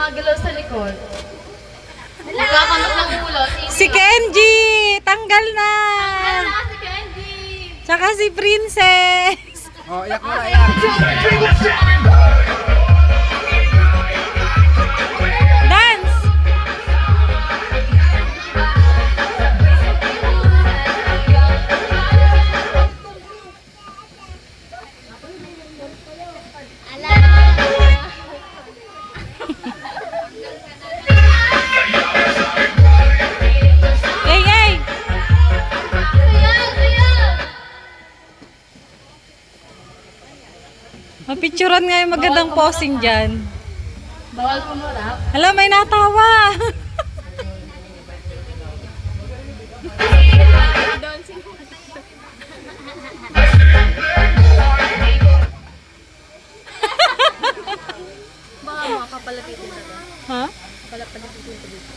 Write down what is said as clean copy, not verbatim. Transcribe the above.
gumagalaw sa likod. Nagkakamot ng ulo. Si Kenji! Tanggal na! Ano na si Candy? Tsaka si Princess! Oh, iyak mo na, iyak. Dance! Hey, hey! Mapicturan nga yung magandang posing dyan. Bawal pumurap. Hala, may natawa! Baka makapalapitin na ba? Ha? Kapalapitin na dito.